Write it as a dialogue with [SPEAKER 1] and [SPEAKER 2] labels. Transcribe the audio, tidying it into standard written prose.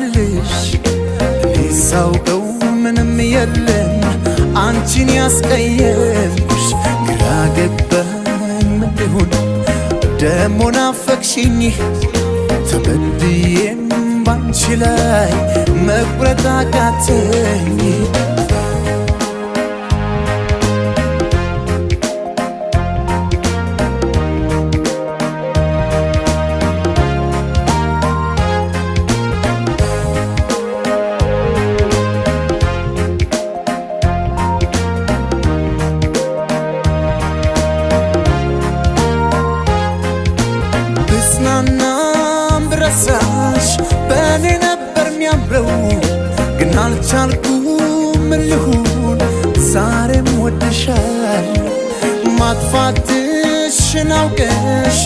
[SPEAKER 1] ልበልሽ ሳውቀው ምንም የለም አንቺን ያስቀየምኩሽ ግራ ገባኝ ምንድን ደሞ ናፈቅሽኝ ተበድዬም ባንቺ ላይ መቁረጥ አቃተኝ ብረሳሽ በኔ ነበር ሚያምረው ግን አልቻልኩም ልሁን ዛሬም ወድሻል ማጥፋትሽን አውቀሽ